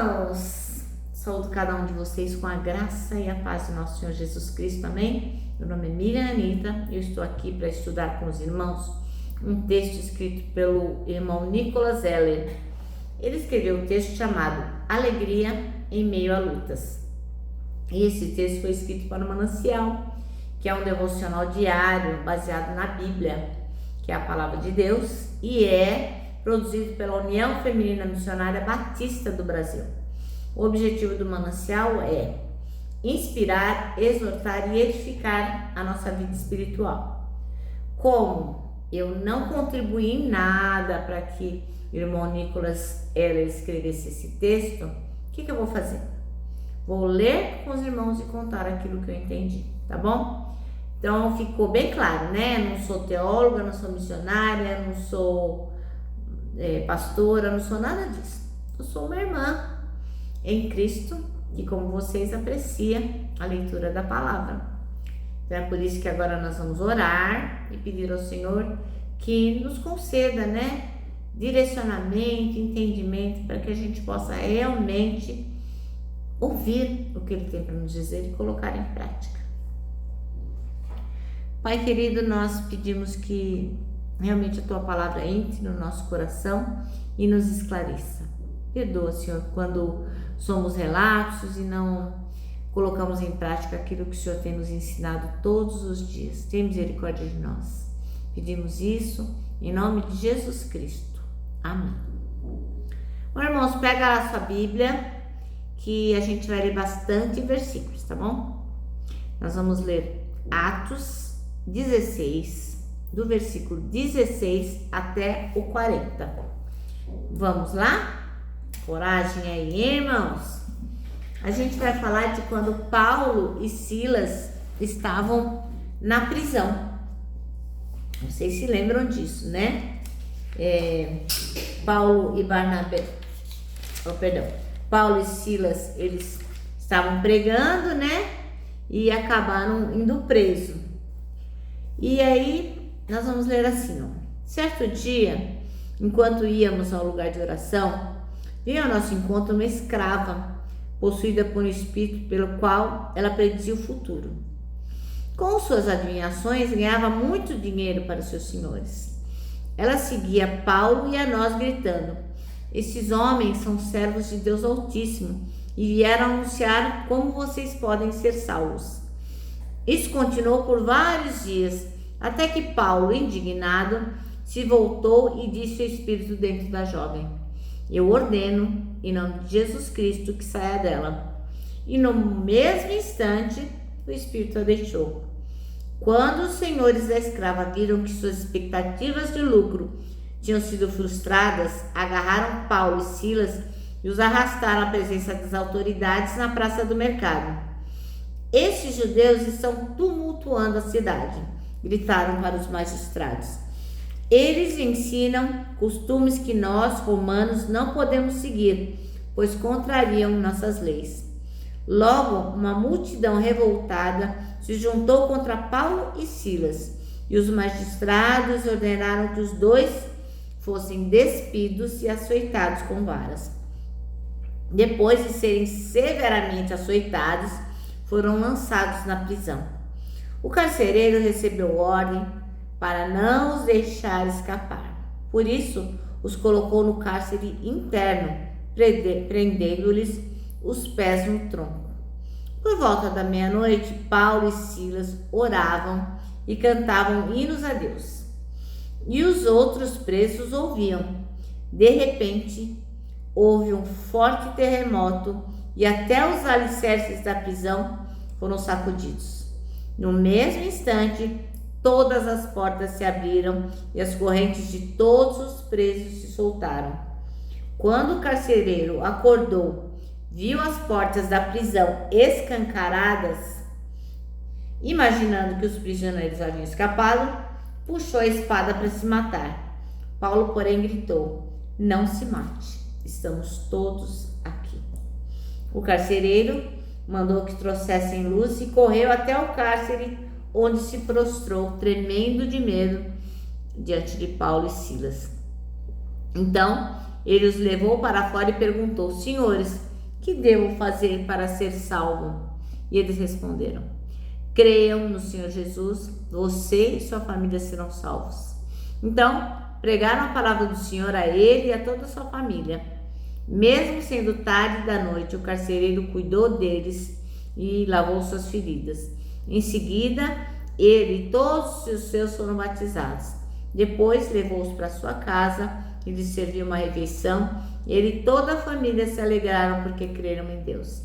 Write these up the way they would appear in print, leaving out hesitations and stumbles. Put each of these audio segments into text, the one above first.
irmãos! Saúdo cada um de vocês com a graça e a paz de nosso Senhor Jesus Cristo, amém? Meu nome é Miriam Anita e eu estou aqui para estudar com os irmãos um texto escrito pelo irmão Nicholas Eller. Ele escreveu um texto chamado Alegria em Meio a Lutas. E esse texto foi escrito para o Manancial, que é um devocional diário baseado na Bíblia, que é a Palavra de Deus, e é produzido pela União Feminina Missionária Batista do Brasil. O objetivo do Manancial é inspirar, exortar e edificar a nossa vida espiritual. Como eu não contribuí em nada para que o irmão Nicholas Eller escrevesse esse texto, o que eu vou fazer? Vou ler com os irmãos e contar aquilo que eu entendi, tá bom? Então ficou bem claro, né? Não sou teóloga, não sou missionária, não sou pastora, não sou nada disso. Eu sou uma irmã em Cristo que, como vocês, aprecia a leitura da palavra. Então é por isso que agora nós vamos orar e pedir ao Senhor que nos conceda, né, direcionamento, entendimento, para que a gente possa realmente ouvir o que Ele tem para nos dizer e colocar em prática. Pai querido, nós pedimos que realmente a Tua palavra entre no nosso coração e nos esclareça. Perdoa, Senhor, quando somos relapsos e não colocamos em prática aquilo que o Senhor tem nos ensinado todos os dias. Tem misericórdia de nós. Pedimos isso em nome de Jesus Cristo. Amém. Bom, irmãos, pega lá a sua Bíblia, que a gente vai ler bastante versículos, tá bom? Nós vamos ler Atos 16, do versículo 16 até o 40. Vamos lá? Coragem aí, irmãos! A gente vai falar de quando Paulo e Silas estavam na prisão. Vocês se lembram disso, né? Paulo e Silas, eles estavam pregando, né? E acabaram indo preso. E aí, nós vamos ler assim, ó. Certo dia, enquanto íamos ao lugar de oração, veio ao nosso encontro uma escrava, possuída por um espírito pelo qual ela predizia o futuro. Com suas adivinhações, ganhava muito dinheiro para os seus senhores. Ela seguia Paulo e a nós, gritando: esses homens são servos de Deus Altíssimo e vieram anunciar como vocês podem ser salvos. Isso continuou por vários dias, até que Paulo, indignado, se voltou e disse ao espírito dentro da jovem: eu ordeno, em nome de Jesus Cristo, que saia dela. E no mesmo instante, o espírito a deixou. Quando os senhores da escrava viram que suas expectativas de lucro tinham sido frustradas, agarraram Paulo e Silas e os arrastaram à presença das autoridades na praça do mercado. Estes judeus estão tumultuando a cidade, gritaram para os magistrados. Eles ensinam costumes que nós, romanos, não podemos seguir, pois contrariam nossas leis. Logo, uma multidão revoltada se juntou contra Paulo e Silas, e os magistrados ordenaram que os dois fossem despidos e açoitados com varas. Depois de serem severamente açoitados, foram lançados na prisão. O carcereiro recebeu ordem para não os deixar escapar. Por isso, os colocou no cárcere interno, prendendo-lhes os pés no tronco. Por volta da meia-noite, Paulo e Silas oravam e cantavam hinos a Deus. E os outros presos ouviam. De repente, houve um forte terremoto e até os alicerces da prisão foram sacudidos. No mesmo instante, todas as portas se abriram e as correntes de todos os presos se soltaram. Quando o carcereiro acordou, viu as portas da prisão escancaradas, imaginando que os prisioneiros haviam escapado, puxou a espada para se matar. Paulo, porém, gritou: não se mate, estamos todos aqui. O carcereiro mandou que trouxessem luz e correu até o cárcere, onde se prostrou, tremendo de medo, diante de Paulo e Silas. Então, ele os levou para fora e perguntou: senhores, Que devo fazer para ser salvo? E eles responderam: creiam no Senhor Jesus, você e sua família serão salvos. Então, pregaram a palavra do Senhor a ele e a toda a sua família. Mesmo sendo tarde da noite, o carcereiro cuidou deles e lavou suas feridas. Em seguida, ele e todos os seus foram batizados. Depois, levou-os para sua casa e lhes serviu uma refeição. Ele e toda a família se alegraram porque creram em Deus.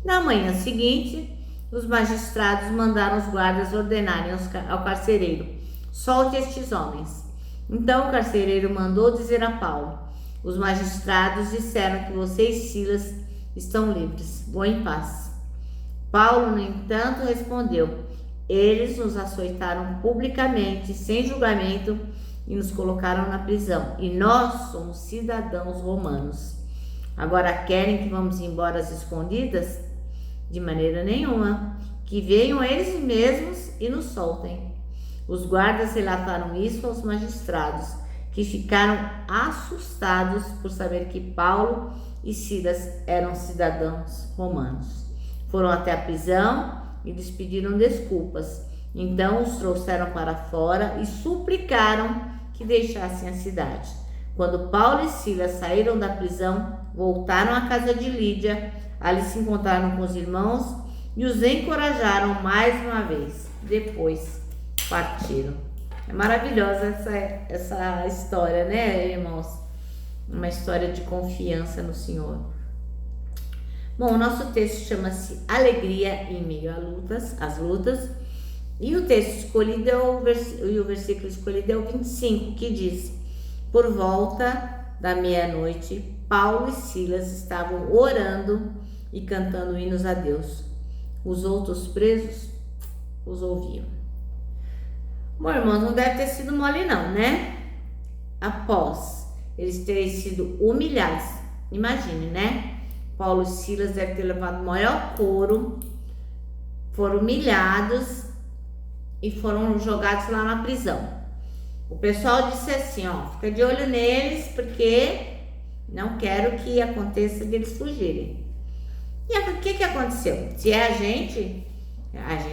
Na manhã seguinte, os magistrados mandaram os guardas ordenarem ao carcereiro: solte estes homens. Então o carcereiro mandou dizer a Paulo: os magistrados disseram que você e Silas estão livres. Vão em paz. Paulo, no entanto, respondeu: eles nos açoitaram publicamente, sem julgamento, e nos colocaram na prisão. E nós somos cidadãos romanos. Agora querem que vamos embora às escondidas? De maneira nenhuma. Que venham eles mesmos e nos soltem. Os guardas relataram isso aos magistrados, que ficaram assustados por saber que Paulo e Silas eram cidadãos romanos. Foram até a prisão e lhes pediram desculpas. Então os trouxeram para fora e suplicaram que deixassem a cidade. Quando Paulo e Silas saíram da prisão, voltaram à casa de Lídia. Ali se encontraram com os irmãos e os encorajaram mais uma vez. Depois partiram. É maravilhosa essa história, né, irmãos? Uma história de confiança no Senhor. Bom, o nosso texto chama-se Alegria em meio às lutas. E o texto escolhido o versículo escolhido é o 25, que diz: por volta da meia-noite, Paulo e Silas estavam orando e cantando hinos a Deus. Os outros presos os ouviam. Bom, irmãos, não deve ter sido mole não, né? Após eles terem sido humilhados, imagine, né? Paulo e Silas devem ter levado o maior couro, foram humilhados e foram jogados lá na prisão. O pessoal disse assim, ó, fica de olho neles, porque não quero que aconteça de eles fugirem. E o que aconteceu? Se é a gente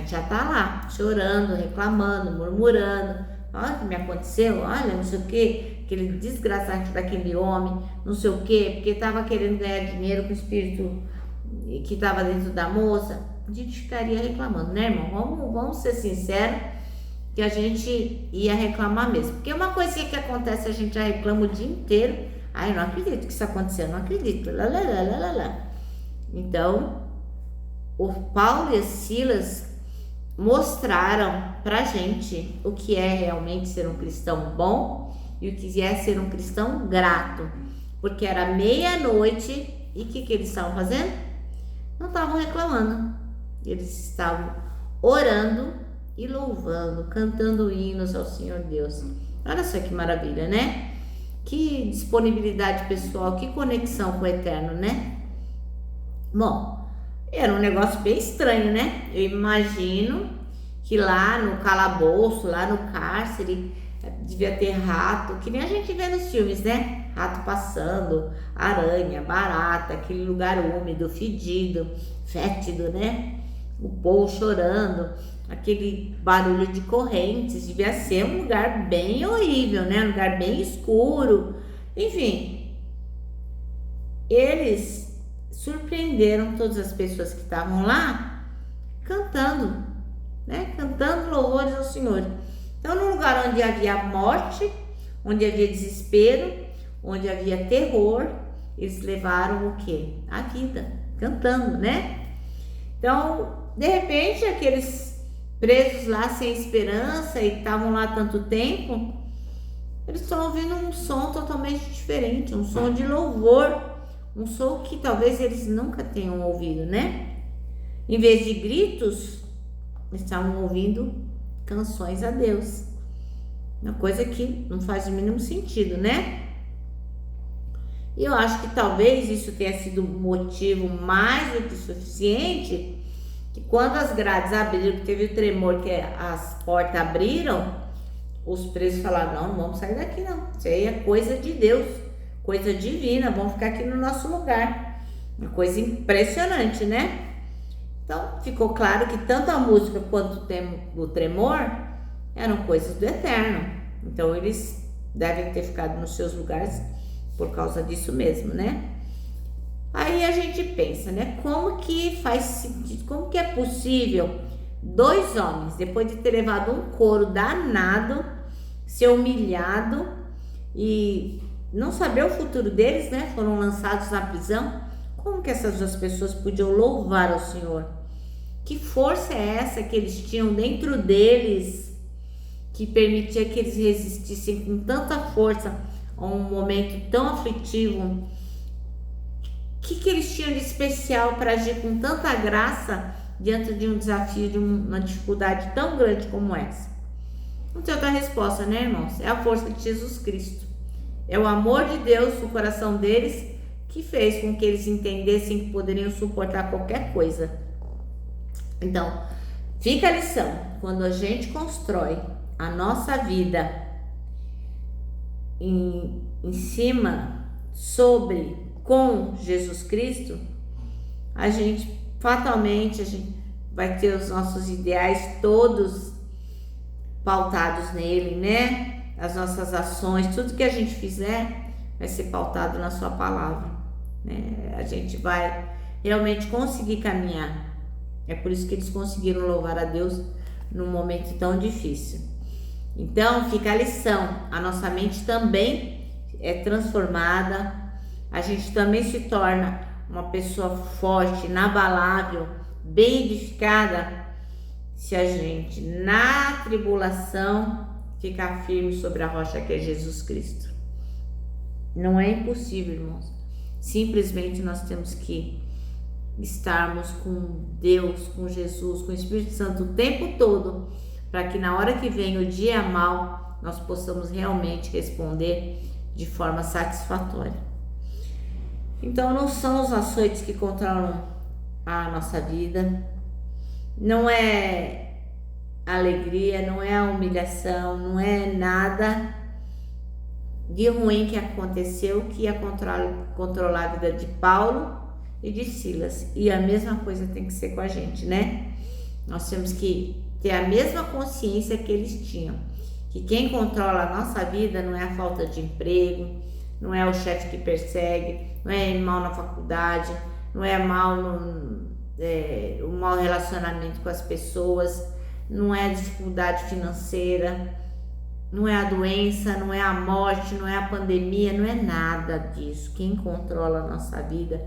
já tá lá, chorando, reclamando, murmurando. Olha o que me aconteceu, olha, não sei o que, aquele desgraçado daquele homem, não sei o que, porque estava querendo ganhar dinheiro com o espírito que estava dentro da moça. A gente ficaria reclamando, né, irmão? Vamos ser sinceros, que a gente ia reclamar mesmo. Porque uma coisinha que acontece, a gente já reclama o dia inteiro. Ai, eu não acredito que isso aconteceu, não acredito. Então, o Paulo e Silas mostraram pra gente o que é realmente ser um cristão bom e o que é ser um cristão grato. Porque era meia-noite e o que eles estavam fazendo? Não estavam reclamando. Eles estavam orando e louvando, cantando hinos ao Senhor Deus. Olha só que maravilha, né? Que disponibilidade pessoal, que conexão com o Eterno, né? Bom, era um negócio bem estranho, né? Eu imagino que lá no calabouço, lá no cárcere, devia ter rato, que nem a gente vê nos filmes, né? Rato passando, aranha, barata, aquele lugar úmido, fedido, fétido, né? O povo chorando, aquele barulho de correntes, devia ser um lugar bem horrível, né? Um lugar bem escuro. Enfim, eles surpreenderam todas as pessoas que estavam lá cantando, né? Cantando louvores ao Senhor. Então, num lugar onde havia morte, onde havia desespero, onde havia terror, eles levaram o quê? A vida, cantando, né? Então, de repente, aqueles presos lá sem esperança e estavam lá há tanto tempo, eles estão ouvindo um som totalmente diferente, um som de louvor, um som que talvez eles nunca tenham ouvido, né? Em vez de gritos, eles estavam ouvindo canções a Deus. Uma coisa que não faz o mínimo sentido, né? E eu acho que talvez isso tenha sido motivo mais do que suficiente, que quando as grades abriram, que teve o tremor, que as portas abriram, os presos falaram, não vamos sair daqui não, isso aí é coisa de Deus, coisa divina, vamos ficar aqui no nosso lugar. Uma coisa impressionante, né? Então, ficou claro que tanto a música quanto o tremor eram coisas do eterno. Então, eles devem ter ficado nos seus lugares por causa disso mesmo, né? Aí a gente pensa, né? Como que faz sentido, como que é possível 2 homens, depois de ter levado um couro danado, ser humilhado e não saber o futuro deles, né? Foram lançados na prisão. Como que essas 2 pessoas podiam louvar ao Senhor? Que força é essa que eles tinham dentro deles que permitia que eles resistissem com tanta força a um momento tão aflitivo? O que eles tinham de especial para agir com tanta graça diante de um desafio, de uma dificuldade tão grande como essa? Não tem outra resposta, né, irmãos? É a força de Jesus Cristo. É o amor de Deus no coração deles que fez com que eles entendessem que poderiam suportar qualquer coisa. Então, fica a lição. Quando a gente constrói a nossa vida em cima, sobre, com Jesus Cristo, a gente fatalmente vai ter os nossos ideais todos pautados nele, né? As nossas ações, tudo que a gente fizer vai ser pautado na sua palavra, né? A gente vai realmente conseguir caminhar. É por isso que eles conseguiram louvar a Deus num momento tão difícil. Então, fica a lição. A nossa mente também é transformada. A gente também se torna uma pessoa forte, inabalável, bem edificada, se a gente, na tribulação, ficar firme sobre a rocha que é Jesus Cristo. Não é impossível, irmãos. Simplesmente nós temos que estarmos com Deus, com Jesus, com o Espírito Santo o tempo todo, para que na hora que vem o dia mau, nós possamos realmente responder de forma satisfatória. Então, não são os açoites que controlam a nossa vida, não é a alegria, não é a humilhação, não é nada de ruim que aconteceu que ia controlar a vida de Paulo e de Silas. E a mesma coisa tem que ser com a gente, né? Nós temos que ter a mesma consciência que eles tinham, que quem controla a nossa vida não é a falta de emprego, não é o chefe que persegue, não é mal na faculdade, não é mal o mau relacionamento com as pessoas, não é a dificuldade financeira, não é a doença, não é a morte, não é a pandemia, não é nada disso. Quem controla a nossa vida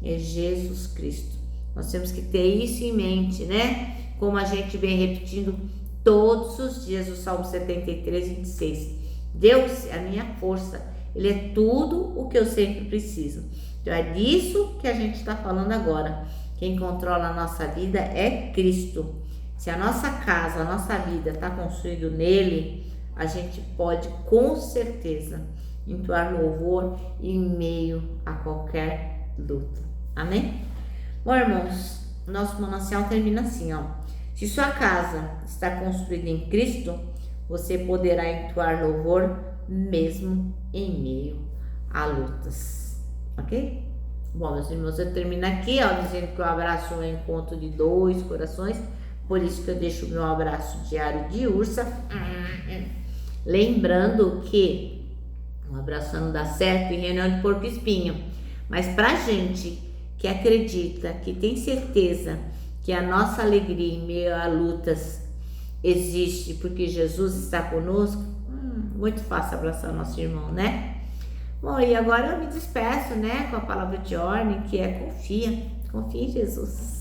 é Jesus Cristo. Nós temos que ter isso em mente, né? Como a gente vem repetindo todos os dias o Salmo 73, 26. Deus é a minha força, Ele é tudo o que eu sempre preciso. Então é disso que a gente está falando agora. Quem controla a nossa vida é Cristo. Se a nossa casa, a nossa vida está construída nele, a gente pode com certeza entoar louvor em meio a qualquer luta. Amém? Bom, irmãos, nosso manancial termina assim, ó. Se sua casa está construída em Cristo, você poderá entoar louvor mesmo em meio a lutas. Ok? Bom, meus irmãos, eu termino aqui, ó, dizendo que o abraço é um encontro de 2 corações. Por isso que eu deixo o meu abraço diário de ursa. Lembrando que um abraço não dá certo em reunião de porco espinho. Mas pra gente que acredita, que tem certeza que a nossa alegria em meio a lutas existe porque Jesus está conosco, muito fácil abraçar nosso irmão, né? Bom, e agora eu me despeço, né, com a palavra de ordem, que é confia em Jesus.